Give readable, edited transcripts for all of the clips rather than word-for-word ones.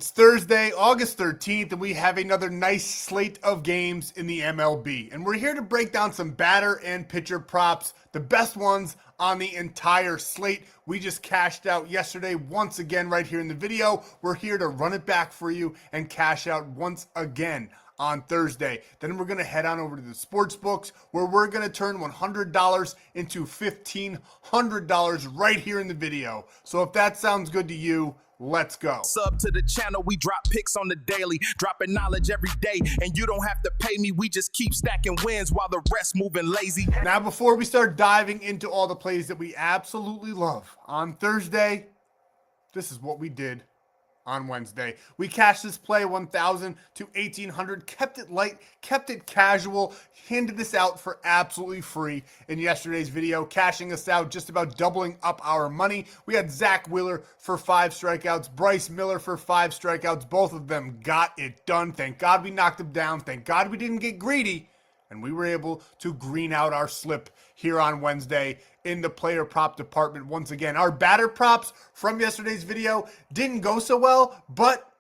It's Thursday, August 13th, and we have another nice slate of games in the MLB. And we're here to break down some batter and pitcher props, the best ones on the entire slate. We just cashed out yesterday once again right here in the video. We're here to run it back for you and cash out once again on Thursday. Then we're going to head on over to the sports books where we're going to turn $100 into $1,500 right here in the video. So if that sounds good to you, let's go. Sub to the channel, we drop picks on the daily, dropping knowledge every day, and you don't have to pay me, we just keep stacking wins while the rest moving lazy. Now, before we start diving into all the plays that we absolutely love on Thursday, this is what we did on Wednesday. We cashed this play 1,000 to 1,800, kept it light, kept it casual, handed this out for absolutely free in yesterday's video, cashing us out, just about doubling up our money. We had Zach Wheeler for 5 strikeouts, Bryce Miller for 5 strikeouts. Both of them got it done. Thank God we knocked them down. Thank God we didn't get greedy, and we were able to green out our slip here on Wednesday in the player prop department. Once again, our batter props from yesterday's video didn't go so well, but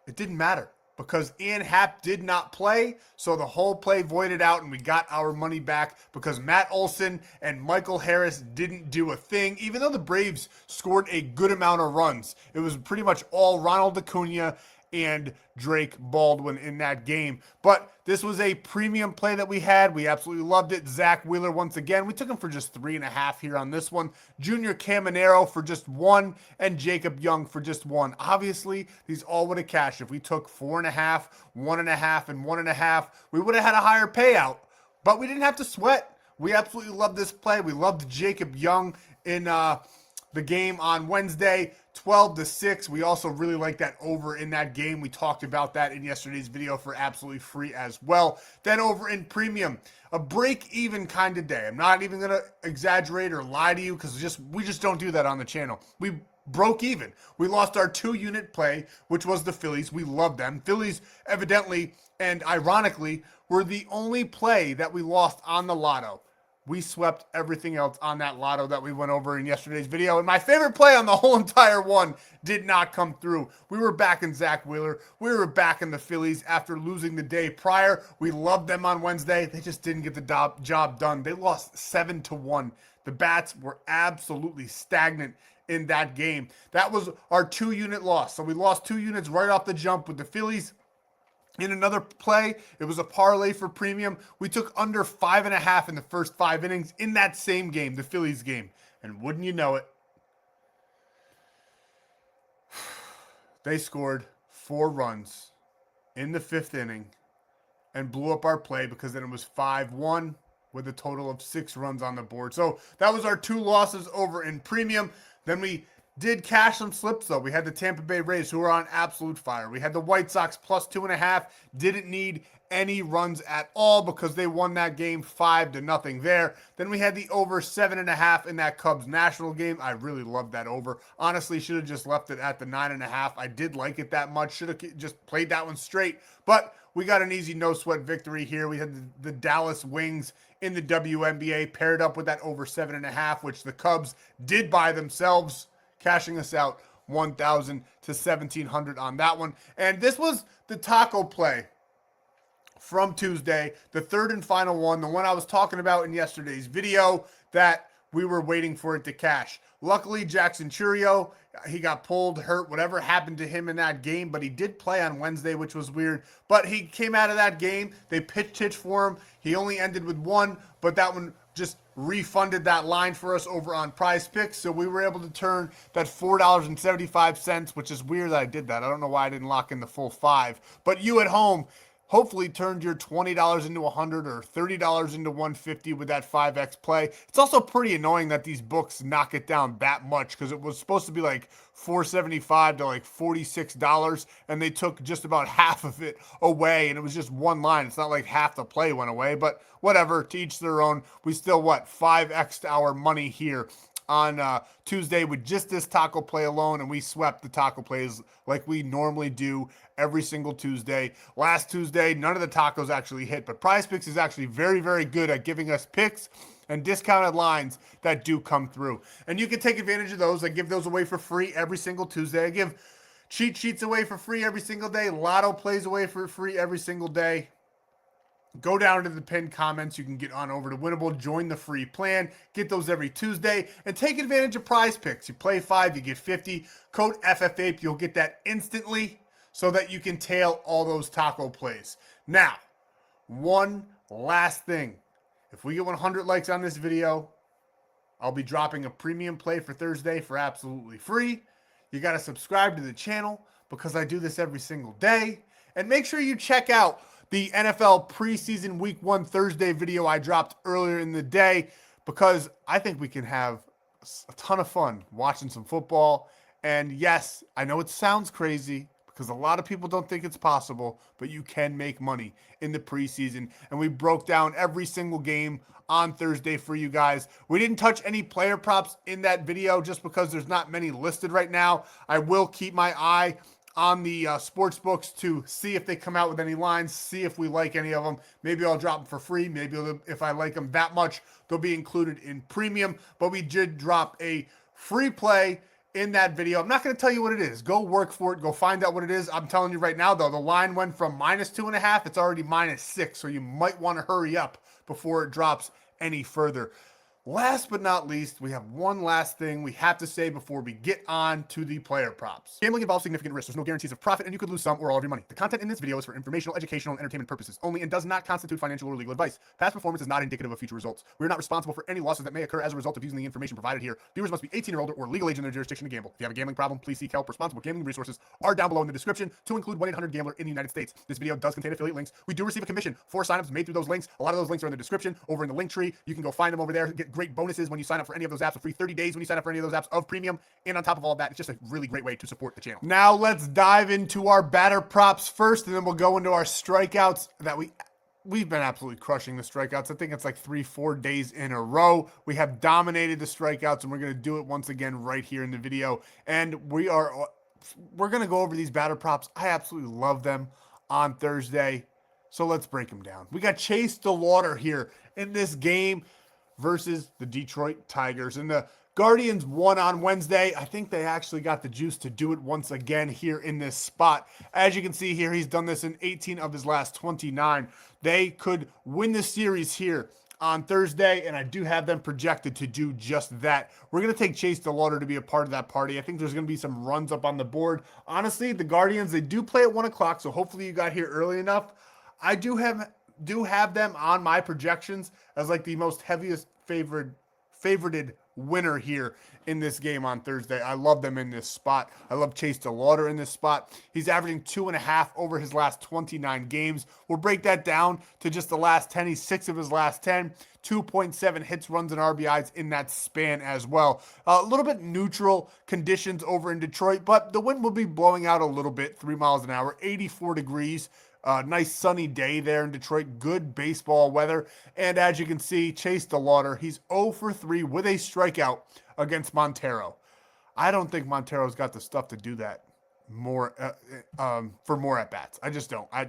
it didn't matter because Ian Happ did not play, so the whole play voided out and we got our money back because Matt Olson and Michael Harris didn't do a thing, even though the Braves scored a good amount of runs. It was pretty much all Ronald Acuna and Drake Baldwin in that game. But this was a premium play that we had. We absolutely loved it. Zach Wheeler once again. We took him for just 3.5 here on this one. Junior Caminero for just 1 and Jacob Young for just 1. Obviously, these all would have cashed. If we took 4.5, 1.5, and 1.5, we would have had a higher payout. But we didn't have to sweat. We absolutely loved this play. We loved Jacob Young in the game on Wednesday, 12-6. We also really like that over in that game. We talked about that in yesterday's video for absolutely free as well. Then over in premium, a break-even kind of day. I'm not even going to exaggerate or lie to you because we just don't do that on the channel. We broke even. We lost our 2-unit play, which was the Phillies. We love them. Phillies evidently and ironically were the only play that we lost on the lotto. We swept everything else on that lotto that we went over in yesterday's video. And my favorite play on the whole entire one did not come through. We were back in Zach Wheeler. We were back in the Phillies after losing the day prior. We loved them on Wednesday. They just didn't get the job done. They lost 7-1. The bats were absolutely stagnant in that game. That was our 2-unit loss. So we lost 2 units right off the jump with the Phillies. In another play, it was a parlay for premium. We took under 5.5 in the first 5 innings in that same game, the Phillies game. And wouldn't you know it, they scored 4 runs in the 5th inning and blew up our play because then it was 5-1 with a total of 6 runs on the board. So that was our 2 losses over in premium. Then we did cash some slips, though. We had the Tampa Bay Rays, who are on absolute fire. We had the White Sox plus 2.5. Didn't need any runs at all because they won that game 5-0 there. Then we had the over 7.5 in that Cubs National game. I really loved that over. Honestly, should have just left it at the 9.5. I did like it that much. Should have just played that one straight. But we got an easy no-sweat victory here. We had the Dallas Wings in the WNBA paired up with that over 7.5, which the Cubs did by themselves, cashing us out 1,000 to 1,700 on that one. And this was the taco play from Tuesday, the third and final one, the one I was talking about in yesterday's video that we were waiting for it to cash. Luckily, Jackson Churio, he got pulled, hurt, whatever happened to him in that game, but he did play on Wednesday, which was weird. But he came out of that game. They pitched hitch for him. He only ended with 1, but that one just refunded that line for us over on Prizepicks. So we were able to turn that $4.75, which is weird that I did that. I don't know why I didn't lock in the full 5. But you at home hopefully turned your $20 into $100 or $30 into $150 with that 5X play. It's also pretty annoying that these books knock it down that much because it was supposed to be like $4.75 to like $46, and they took just about half of it away, and it was just one line. It's not like half the play went away, but whatever, to each their own. We still, 5X'd our money here on Tuesday with just this taco play alone, and we swept the taco plays like we normally do every single Tuesday. Last Tuesday, none of the tacos actually hit, but Prizepicks is actually very, very good at giving us picks and discounted lines that do come through. And you can take advantage of those. I give those away for free every single Tuesday. I give Cheat sheets away for free every single day. Lotto plays away for free every single day. Go down to the pinned comments. You can get on over to Winible, join the free plan, get those every Tuesday, and take advantage of prize picks. You play 5, you get 50. Code FFAPE, you'll get that instantly so that you can tail all those taco plays. Now, one last thing. If we get 100 likes on this video, I'll be dropping a premium play for Thursday for absolutely free. You got to subscribe to the channel because I do this every single day. And make sure you check out the NFL preseason week 1 Thursday video I dropped earlier in the day because I think we can have a ton of fun watching some football. And yes, I know it sounds crazy because a lot of people don't think it's possible, but you can make money in the preseason. And we broke down every single game on Thursday for you guys. We didn't touch any player props in that video just because there's not many listed right now. I will keep my eye on the sports books to see if they come out with any lines, see if we like any of them. Maybe I'll drop them for free. Maybe if I like them that much, they'll be included in premium. But we did drop a free play in that video. I'm not going to tell you what it is. Go work for it. Go find out what it is. I'm telling you right now, though, the line went from -2.5. It's already -6. So you might want to hurry up before it drops any further. Last but not least, we have one last thing we have to say before we get on to the player props. Gambling involves significant risks. There's no guarantees of profit, and you could lose some or all of your money. The content in this video is for informational, educational, and entertainment purposes only and does not constitute financial or legal advice. Past performance is not indicative of future results. We are not responsible for any losses that may occur as a result of using the information provided here. Viewers must be 18 or older or legal age in their jurisdiction to gamble. If you have a gambling problem, please seek help. Responsible gambling resources are down below in the description, to include 1-800-GAMBLER in the United States. This video does contain affiliate links. We do receive a commission for signups made through those links. A lot of those links are in the description over in the link tree. You can go find them over there, get great bonuses when you sign up for any of those apps, a free 30 days when you sign up for any of those apps of premium. And on top of all of that, it's just a really great way to support the channel. Now let's dive into our batter props first, and then we'll go into our strikeouts that we've been absolutely crushing the strikeouts. I think it's like 3-4 days in a row. We have dominated the strikeouts, and we're going to do it once again right here in the video. And we're going to go over these batter props. I absolutely love them on Thursday. So let's break them down. We got Chase DeLauder here in this game versus the Detroit Tigers. And the Guardians won on Wednesday. I think they actually got the juice to do it once again here in this spot. As you can see here, he's done this in 18 of his last 29. They could win the series here on Thursday, and I do have them projected to do just that. We're going to take Chase DeLauder to be a part of that party. I think there's going to be some runs up on the board. Honestly, the Guardians, they do play at 1 o'clock, so hopefully you got here early enough. I do have them on my projections as like the most heaviest favorited winner here in this game on Thursday. I love them in this spot. I love Chase DeLauder in this spot. He's averaging 2.5 over his last 29 games. We'll break that down to just the last 10. He's 6 of his last 10. 2.7 hits, runs, and RBIs in that span as well. A little bit neutral conditions over in Detroit, but the wind will be blowing out a little bit, 3 miles an hour, 84 degrees. Nice sunny day there in Detroit. Good baseball weather. And as you can see, Chase DeLauder, he's 0 for 3 with a strikeout against Montero. I don't think Montero's got the stuff to do that for more at-bats. I just don't. I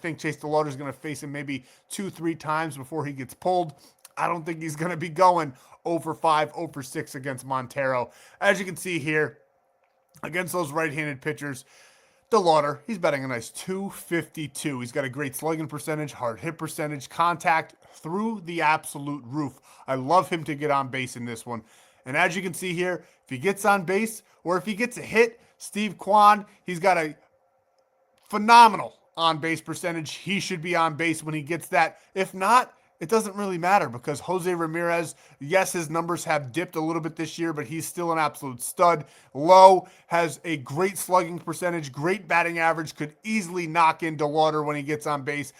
think Chase DeLauder's going to face him maybe 2-3 times before he gets pulled. I don't think he's going to be going 0 for 5, 0 for 6 against Montero. As you can see here, against those right-handed pitchers, DeLauder, he's batting a nice 252. He's got a great slugging percentage, hard hit percentage, contact through the absolute roof. I love him to get on base in this one. And as you can see here, if he gets on base or if he gets a hit, Steve Kwan, he's got a phenomenal on-base percentage. He should be on base when he gets that. If not, it doesn't really matter because Jose Ramirez, yes, his numbers have dipped a little bit this year, but he's still an absolute stud. Lowe has a great slugging percentage, great batting average, could easily knock in DeLauder when he gets on base.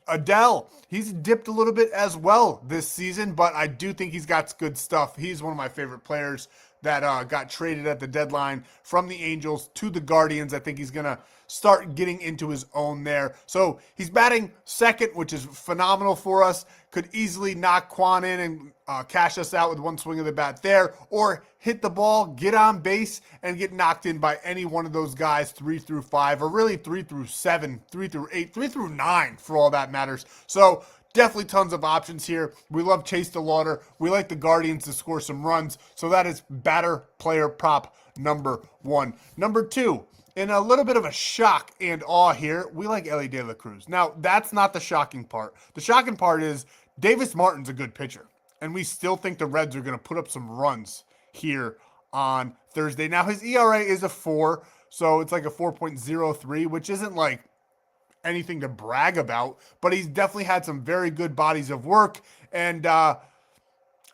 Adele, he's dipped a little bit as well this season, but I do think he's got good stuff. He's one of my favorite players that got traded at the deadline from the Angels to the Guardians. I think he's going to start getting into his own there. So he's batting second, which is phenomenal for us. Could easily knock Kwan in and cash us out with one swing of the bat there, or hit the ball, get on base, and get knocked in by any one of those guys 3 through 5, or really 3 through 7, 3 through 8, 3 through 9 for all that matters. So definitely tons of options here. We love Chase DeLauder. We like the Guardians to score some runs. So that is batter player prop number 1. Number 2, In a little bit of a shock and awe here, we like Ellie De La Cruz. Now, that's not the shocking part. The shocking part is Davis Martin's a good pitcher, and we still think the Reds are going to put up some runs here on Thursday. Now, his ERA is a 4, so it's like a 4.03, which isn't like anything to brag about, but he's definitely had some very good bodies of work, and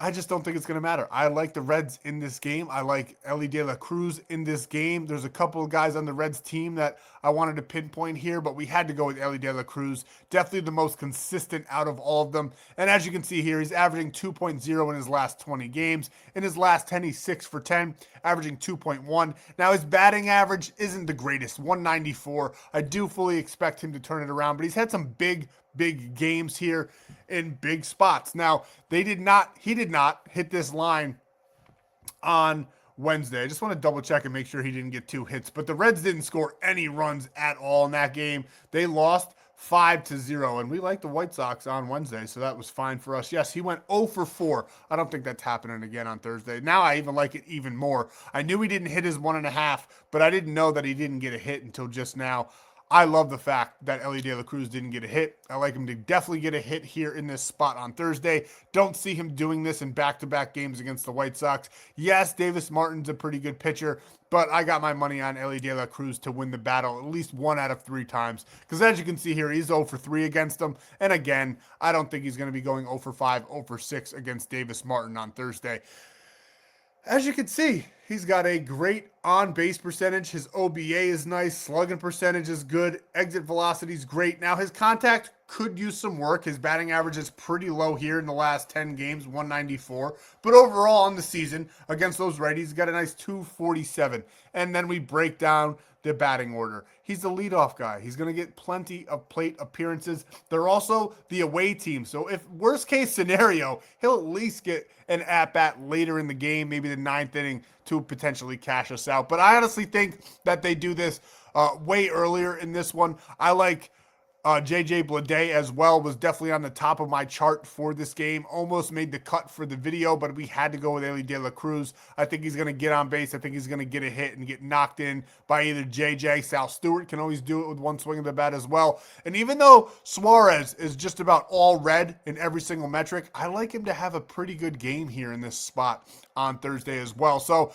I just don't think it's going to matter. I like the Reds in this game. I like Ellie De La Cruz in this game. There's a couple of guys on the Reds team that I wanted to pinpoint here, but we had to go with Ellie De La Cruz. Definitely the most consistent out of all of them. And as you can see here, he's averaging 2.0 in his last 20 games. In his last 10, he's 6 for 10, averaging 2.1. Now, his batting average isn't the greatest, 194. I do fully expect him to turn it around, but he's had some big games here in big spots. Now, he did not hit this line on Wednesday. I just want to double check and make sure he didn't get 2 hits, but the Reds didn't score any runs at all in that game. They lost 5-0, and we like the White Sox on Wednesday, so that was fine for us. Yes, he went 0 for 4. I don't think that's happening again on Thursday. Now I even like it even more. I knew he didn't hit his 1.5, but I didn't know that he didn't get a hit until just now. I love the fact that Ellie De La Cruz didn't get a hit. I like him to definitely get a hit here in this spot on Thursday. Don't see him doing this in back-to-back games against the White Sox. Yes, Davis Martin's a pretty good pitcher, but I got my money on Ellie De La Cruz to win the battle at least 1 out of 3 times. Because as you can see here, he's 0 for 3 against them. And again, I don't think he's going to be going 0 for 5, 0 for 6 against Davis Martin on Thursday. As you can see, he's got a great on-base percentage. His OBA is nice. Slugging percentage is good. Exit velocity is great. Now, his contact could use some work. His batting average is pretty low here in the last 10 games, 194. But overall on the season, against those righties, he's got a nice 247. And then we break down the batting order. He's the leadoff guy. He's going to get plenty of plate appearances. They're also the away team. So if worst case scenario, he'll at least get an at-bat later in the game, maybe the 9th inning, to potentially cash us out. But I honestly think that they do this way earlier in this one. I like JJ Bleday as well, was definitely on the top of my chart for this game. Almost made the cut for the video, but we had to go with Ellie De La Cruz. I think he's going to get on base. I think he's going to get a hit and get knocked in by either JJ. Sal Stewart can always do it with one swing of the bat as well. And even though Suarez is just about all red in every single metric, I like him to have a pretty good game here in this spot on Thursday as well. So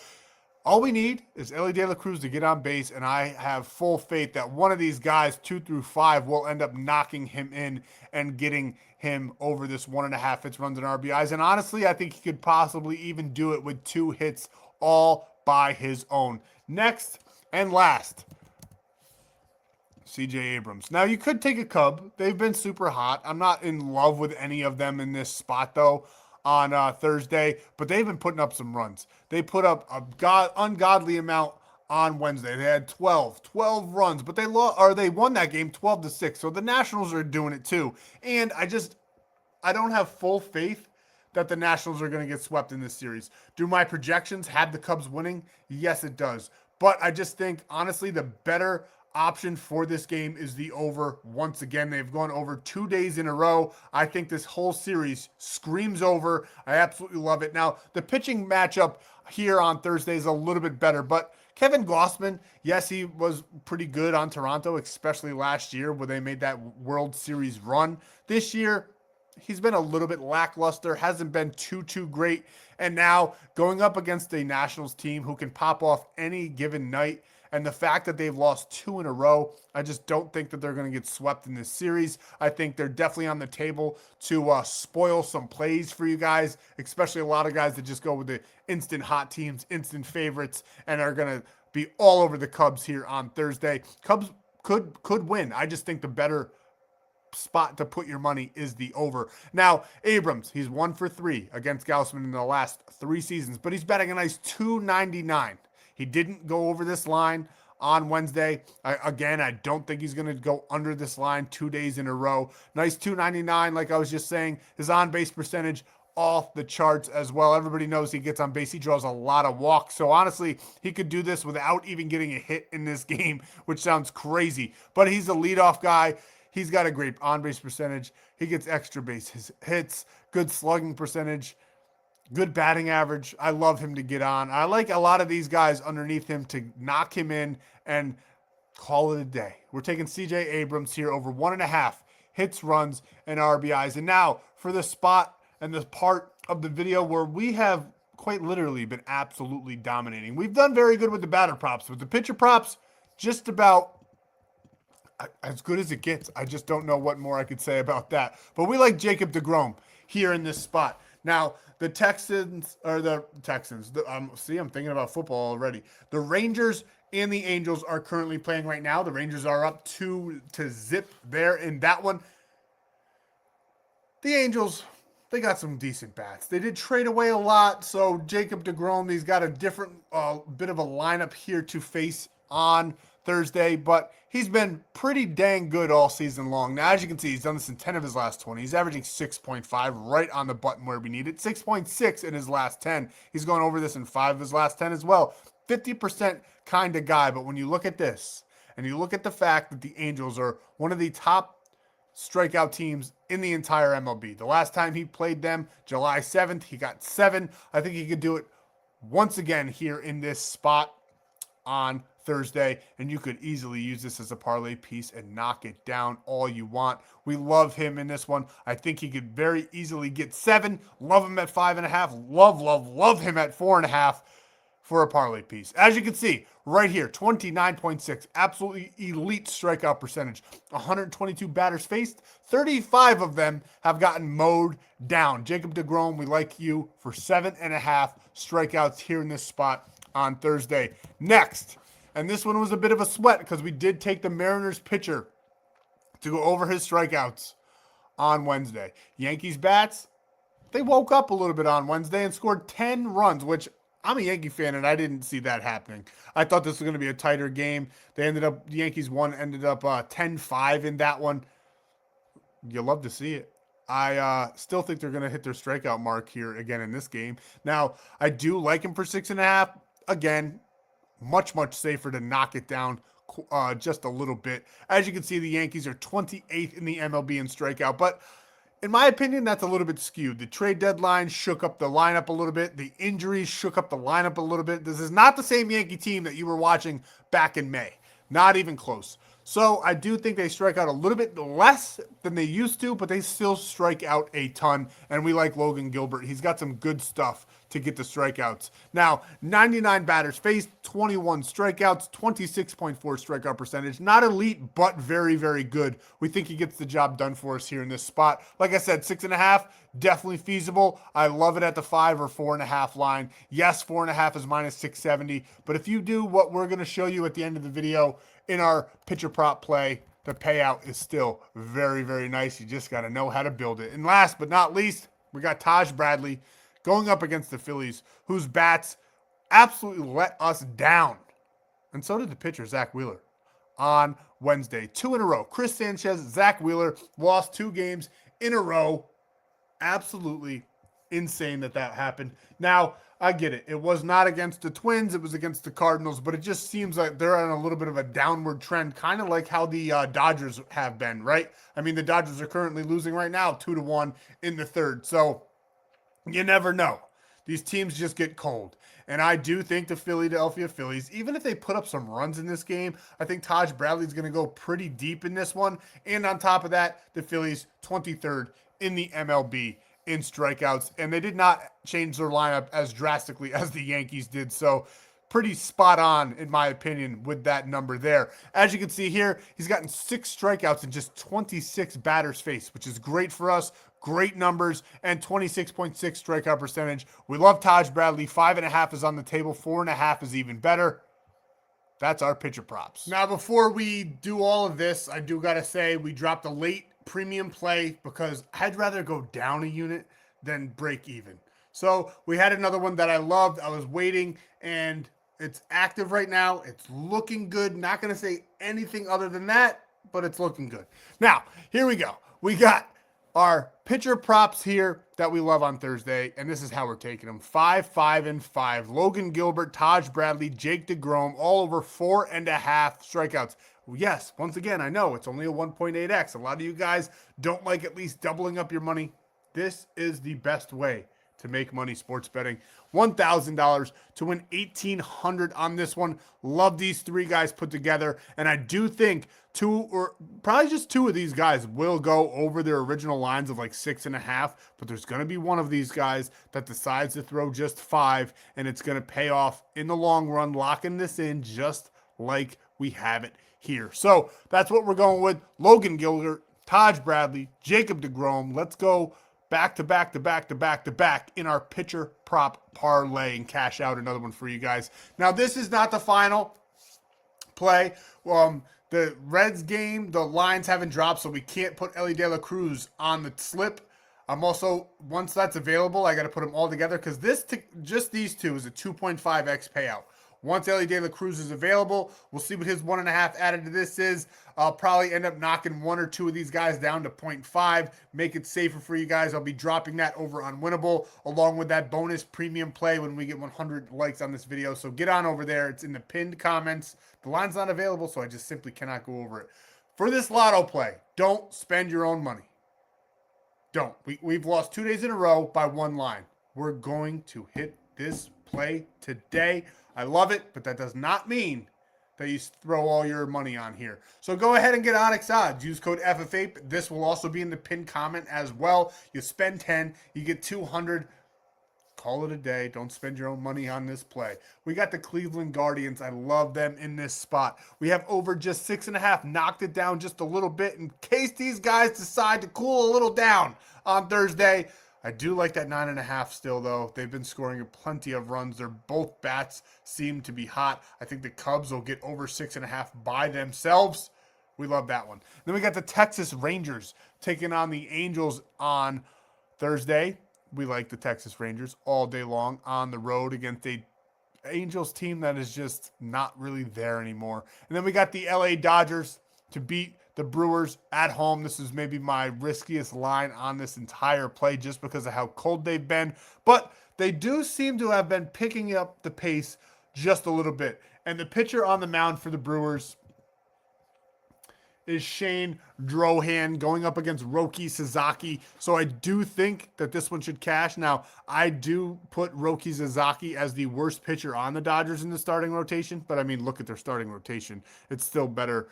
all we need is Ellie De La Cruz to get on base, and I have full faith that one of these guys, 2 through 5, will end up knocking him in and getting him over this 1.5 hits, runs, and RBIs. And honestly, I think he could possibly even do it with 2 hits all by his own. Next and last, CJ Abrams. Now, you could take a Cub. They've been super hot. I'm not in love with any of them in this spot, though, on Thursday, but they've been putting up some runs. They put up a ungodly amount on Wednesday. They had 12 runs, but they won that game 12-6. So the Nationals are doing it too. And I don't have full faith that the Nationals are going to get swept in this series. Do my projections have the Cubs winning? Yes, it does. But I just think, honestly, the better option for this game is the over. Once again, they've gone over 2 days in a row. I think this whole series screams over. I absolutely love it. Now, the pitching matchup here on Thursday is a little bit better, but Kevin Gausman, yes, he was pretty good on Toronto, especially last year where they made that World Series run. This year, he's been a little bit lackluster, hasn't been too great. And now going up against a Nationals team who can pop off any given night, and the fact that they've lost 2 in a row, I just don't think that they're going to get swept in this series. I think they're definitely on the table to spoil some plays for you guys, especially a lot of guys that just go with the instant hot teams, instant favorites, and are going to be all over the Cubs here on Thursday. Cubs could win. I just think the better spot to put your money is the over. Now, Abrams, he's 1 for 3 against Gausman in the last 3 seasons, but he's batting a nice 299. He didn't go over this line on Wednesday. I don't think he's going to go under this line 2 days in a row. Nice 299, like I was just saying. His on-base percentage off the charts as well. Everybody knows he gets on base. He draws a lot of walks. So honestly, he could do this without even getting a hit in this game, which sounds crazy. But he's a leadoff guy. He's got a great on-base percentage. He gets extra base hits, good slugging percentage, good batting average. I love him to get on. I like a lot of these guys underneath him to knock him in and call it a day. We're taking CJ Abrams here over 1.5 hits, runs, and RBIs. And now for the spot and the part of the video where we have quite literally been absolutely dominating. We've done very good with the batter props, but the pitcher props, just about as good as it gets. I just don't know what more I could say about that. But we like Jacob deGrom here in this spot. Now, the Texans, I'm thinking about football already. The Rangers and the Angels are currently playing right now. The Rangers are up 2-0 there in that one. The Angels, they got some decent bats. They did trade away a lot, so Jacob deGrom, he's got a different bit of a lineup here to face on Thursday, but he's been pretty dang good all season long. Now, as you can see, he's done this in 10 of his last 20. He's averaging 6.5 right on the button where we need it. 6.6 in his last 10. He's gone over this in 5 of his last 10 as well. 50% kind of guy, but when you look at this and you look at the fact that the Angels are one of the top strikeout teams in the entire MLB. The last time he played them, July 7th, he got 7. I think he could do it once again here in this spot on Thursday, and you could easily use this as a parlay piece and knock it down all you want. We love him in this one. I think he could very easily get 7. Love him at 5.5. Love him at 4.5 for a parlay piece. As you can see right here, 29.6, absolutely elite strikeout percentage. 122 batters faced, 35 of them have gotten mowed down. Jacob deGrom, we like you for 7.5 strikeouts here in this spot on Thursday. Next, and this one was a bit of a sweat because we did take the Mariners pitcher to go over his strikeouts on Wednesday. Yankees bats, they woke up a little bit on Wednesday and scored 10 runs, which I'm a Yankee fan, and I didn't see that happening. I thought this was going to be a tighter game. The Yankees won, ended up 10-5 in that one. You love to see it. I still think they're going to hit their strikeout mark here again in this game. Now, I do like him for 6.5. Again, much safer to knock it down just a little bit. As you can see, the Yankees are 28th in the MLB in strikeout, but in my opinion, that's a little bit skewed. The trade deadline shook up the lineup a little bit. The injuries shook up the lineup a little bit. This is not the same Yankee team that you were watching back in May. Not even close. So I do think they strike out a little bit less than they used to, but they still strike out a ton. And we like Logan Gilbert. He's got some good stuff to get the strikeouts. Now, 99 batters faced, 21 strikeouts, 26.4 strikeout percentage. Not elite, but very good. We think he gets the job done for us here in this spot. Like I said, 6.5, definitely feasible. I love it at the 5 or 4.5 line. Yes, 4.5 is minus 670. But if you do what we're going to show you at the end of the video in our pitcher prop play, the payout is still very nice. You just got to know how to build it. And last but not least, we got Taj Bradley going up against the Phillies, whose bats absolutely let us down. And so did the pitcher, Zach Wheeler, on Wednesday. 2 in a row. Chris Sanchez, Zach Wheeler lost 2 games in a row. Absolutely insane that happened. Now, I get it. It was not against the Twins. It was against the Cardinals, but it just seems like they're on a little bit of a downward trend, kind of like how the Dodgers have been, right? I mean, the Dodgers are currently losing right now 2-1 in the third. So you never know. These teams just get cold. And I do think the Philadelphia Phillies, even if they put up some runs in this game, I think Taj Bradley's going to go pretty deep in this one. And on top of that, the Phillies 23rd in the MLB in strikeouts. And they did not change their lineup as drastically as the Yankees did. So pretty spot on, in my opinion, with that number there. As you can see here, he's gotten 6 strikeouts in just 26 batters faced, which is great for us. Great numbers, and 26.6 strikeout percentage. We love Taj Bradley. 5.5 is on the table. 4.5 is even better. That's our pitcher props. Now, before we do all of this, I do got to say we dropped a late premium play because I'd rather go down a unit than break even. So we had another one that I loved. I was waiting, and it's active right now. It's looking good. Not going to say anything other than that, but it's looking good. Now, here we go. We got our pitcher props here that we love on Thursday, and this is how we're taking them. 5, 5, and 5. Logan Gilbert, Taj Bradley, Jake deGrom, all over 4.5 strikeouts. Yes, once again, I know it's only a 1.8x. A lot of you guys don't like at least doubling up your money. This is the best way to make money sports betting. $1,000 to win $1,800 on this one. Love these three guys put together. And I do think two or probably just two of these guys will go over their original lines of like 6.5. But there's going to be one of these guys that decides to throw just 5. And it's going to pay off in the long run, locking this in just like we have it here. So that's what we're going with. Logan Gilbert, Taj Bradley, Jacob DeGrom. Let's go back to back to back to back to back in our pitcher prop parlay and cash out another one for you guys. Now, this is not the final play. The Reds game, the lines haven't dropped, so we can't put Elly De La Cruz on the slip. I'm also, once that's available, I got to put them all together because just these two is a 2.5x payout. Once Elly De La Cruz is available, we'll see what his 1.5 added to this is. I'll probably end up knocking one or two of these guys down to 0.5, make it safer for you guys. I'll be dropping that over on Winible along with that bonus premium play when we get 100 likes on this video. So get on over there. It's in the pinned comments. The line's not available, so I just simply cannot go over it. For this lotto play, don't spend your own money. Don't. We've lost 2 days in a row by one line. We're going to hit this play today. I love it, but that does not mean that you throw all your money on here. So go ahead and get ONYX odds. Use code FFAPE. This will also be in the pinned comment as well. You spend 10, you get 200. Call it a day. Don't spend your own money on this play. We got the Cleveland Guardians. I love them in this spot. We have over just 6.5. Knocked it down just a little bit in case these guys decide to cool a little down on Thursday. I do like that 9.5 still, though. They've been scoring plenty of runs. They're both bats seem to be hot. I think the Cubs will get over 6.5 by themselves. We love that one. Then we got the Texas Rangers taking on the Angels on Thursday. We like the Texas Rangers all day long on the road against a Angels team that is just not really there anymore. And then we got the LA Dodgers to beat the Brewers at home. This is maybe my riskiest line on this entire play just because of how cold they've been. But they do seem to have been picking up the pace just a little bit. And the pitcher on the mound for the Brewers is Shane Drohan going up against Roki Sasaki. So I do think that this one should cash. Now, I do put Roki Sasaki as the worst pitcher on the Dodgers in the starting rotation. But, I mean, look at their starting rotation. It's still better.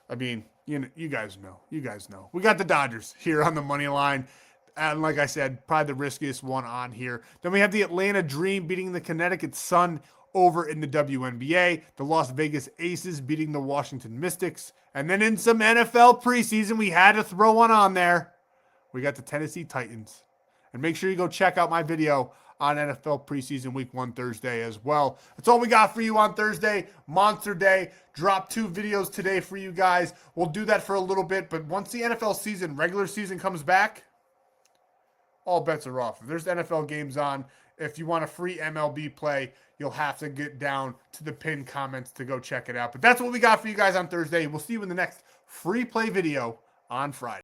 I mean, you guys know. You guys know. We got the Dodgers here on the money line. And like I said, probably the riskiest one on here. Then we have the Atlanta Dream beating the Connecticut Sun over in the WNBA. The Las Vegas Aces beating the Washington Mystics. And then in some NFL preseason, we had to throw one on there. We got the Tennessee Titans. And make sure you go check out my video on NFL preseason week 1 Thursday as well. That's all we got for you on Thursday. Monster day. Drop 2 videos today for you guys. We'll do that for a little bit. But once the NFL season, regular season comes back, all bets are off. If there's NFL games on, if you want a free MLB play, you'll have to get down to the pinned comments to go check it out. But that's what we got for you guys on Thursday. We'll see you in the next free play video on Friday.